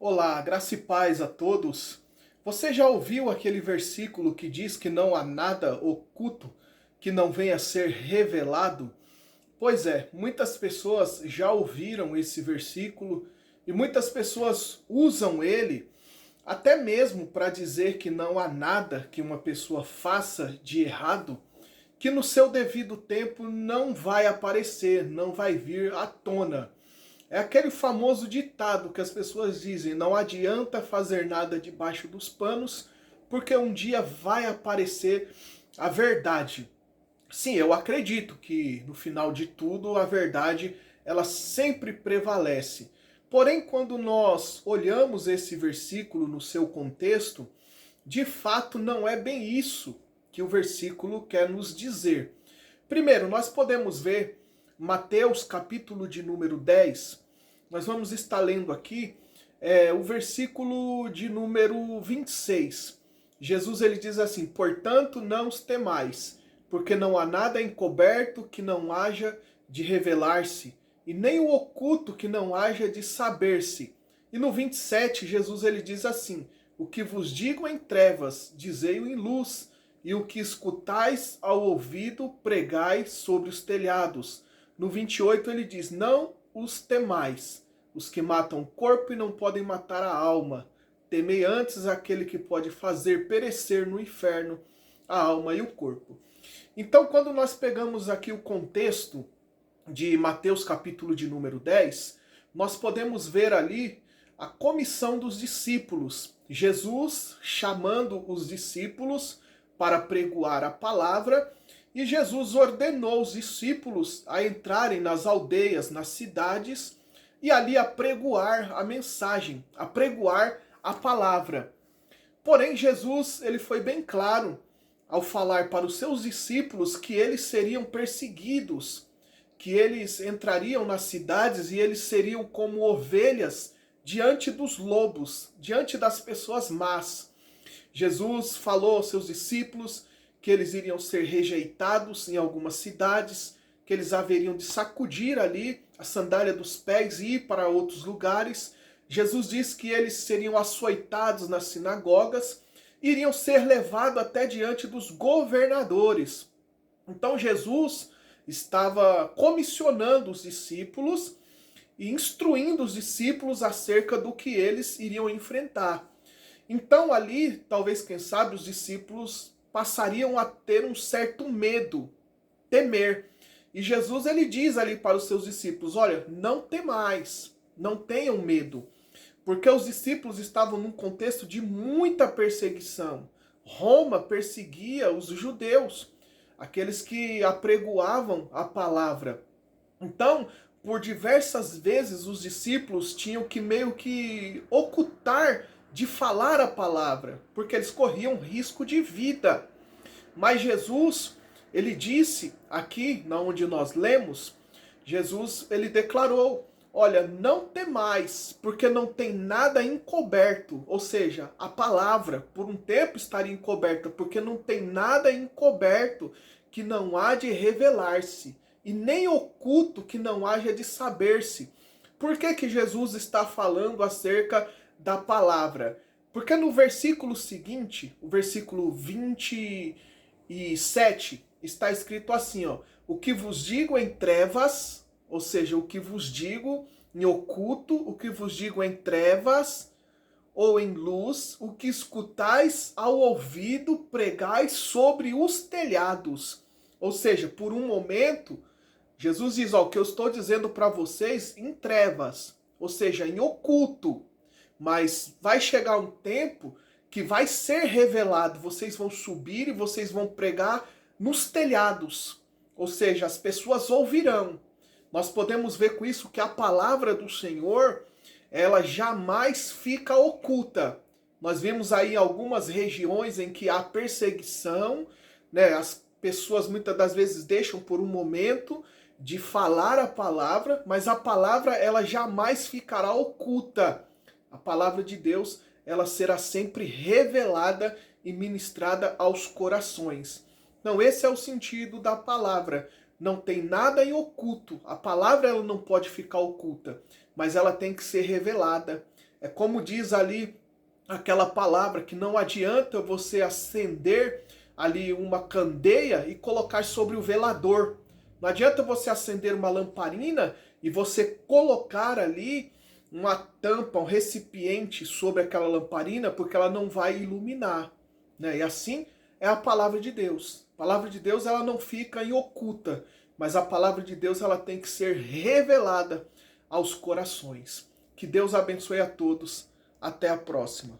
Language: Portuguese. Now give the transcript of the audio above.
Olá, graça e paz a todos. Você já ouviu aquele versículo que diz que não há nada oculto que não venha a ser revelado? Pois é, muitas pessoas já ouviram esse versículo e muitas pessoas usam ele até mesmo para dizer que não há nada que uma pessoa faça de errado que no seu devido tempo não vai aparecer, não vai vir à tona. É aquele famoso ditado que as pessoas dizem: não adianta fazer nada debaixo dos panos, porque um dia vai aparecer a verdade. Sim, eu acredito que no final de tudo a verdade ela sempre prevalece. Porém, quando nós olhamos esse versículo no seu contexto, de fato não é bem isso que o versículo quer nos dizer. Primeiro, nós podemos ver Mateus capítulo de número 10. Nós vamos estar lendo aqui o versículo de número 26. Jesus ele diz assim: portanto não os temais, porque não há nada encoberto que não haja de revelar-se, e nem o oculto que não haja de saber-se. E no 27, Jesus ele diz assim: o que vos digo em trevas, dizei-o em luz, e o que escutais ao ouvido, pregai sobre os telhados. No 28 ele diz: não os temais, os que matam o corpo e não podem matar a alma. Temei antes aquele que pode fazer perecer no inferno a alma e o corpo. Então, quando nós pegamos aqui o contexto de Mateus capítulo de número 10, nós podemos ver ali a comissão dos discípulos. Jesus chamando os discípulos para pregoar a palavra, e Jesus ordenou os discípulos a entrarem nas aldeias, nas cidades, e ali a pregoar a mensagem, a pregoar a palavra. Porém, Jesus ele foi bem claro ao falar para os seus discípulos que eles seriam perseguidos, que eles entrariam nas cidades e eles seriam como ovelhas diante dos lobos, diante das pessoas más. Jesus falou aos seus discípulos que eles iriam ser rejeitados em algumas cidades, que eles haveriam de sacudir ali a sandália dos pés e ir para outros lugares. Jesus disse que eles seriam açoitados nas sinagogas, iriam ser levados até diante dos governadores. Então Jesus estava comissionando os discípulos e instruindo os discípulos acerca do que eles iriam enfrentar. Então ali, talvez, quem sabe, os discípulos passariam a ter um certo medo, temer. E Jesus ele diz ali para os seus discípulos: olha, não temais, não tenham medo, porque os discípulos estavam num contexto de muita perseguição. Roma perseguia os judeus, aqueles que apregoavam a palavra. Então, por diversas vezes os discípulos tinham que meio que ocultar de falar a palavra, porque eles corriam risco de vida. Mas Jesus, ele disse aqui, na onde nós lemos, Jesus, ele declarou: olha, não temais, porque não tem nada encoberto. Ou seja, a palavra, por um tempo estaria encoberta, porque não tem nada encoberto que não há de revelar-se, e nem oculto que não haja de saber-se. Por que que Jesus está falando acerca da palavra? Porque no versículo seguinte, o versículo 27, está escrito assim, ó: o que vos digo em trevas, ou seja, o que vos digo em oculto, o que vos digo em trevas ou em luz, o que escutais ao ouvido, pregais sobre os telhados. Ou seja, por um momento, Jesus diz: ó, o que eu estou dizendo para vocês em trevas, ou seja, em oculto. Mas vai chegar um tempo que vai ser revelado. Vocês vão subir e vocês vão pregar nos telhados. Ou seja, as pessoas ouvirão. Nós podemos ver com isso que a palavra do Senhor, ela jamais fica oculta. Nós vemos aí algumas regiões em que há perseguição, né? As pessoas muitas das vezes deixam por um momento de falar a palavra, mas a palavra ela jamais ficará oculta. A palavra de Deus, ela será sempre revelada e ministrada aos corações. Então, esse é o sentido da palavra. Não tem nada em oculto. A palavra ela não pode ficar oculta, mas ela tem que ser revelada. É como diz ali aquela palavra que não adianta você acender ali uma candeia e colocar sobre o velador. Não adianta você acender uma lamparina e você colocar ali uma tampa, um recipiente sobre aquela lamparina, porque ela não vai iluminar, né? E assim é a palavra de Deus. A palavra de Deus, ela não fica em oculta, mas a palavra de Deus, ela tem que ser revelada aos corações. Que Deus abençoe a todos. Até a próxima.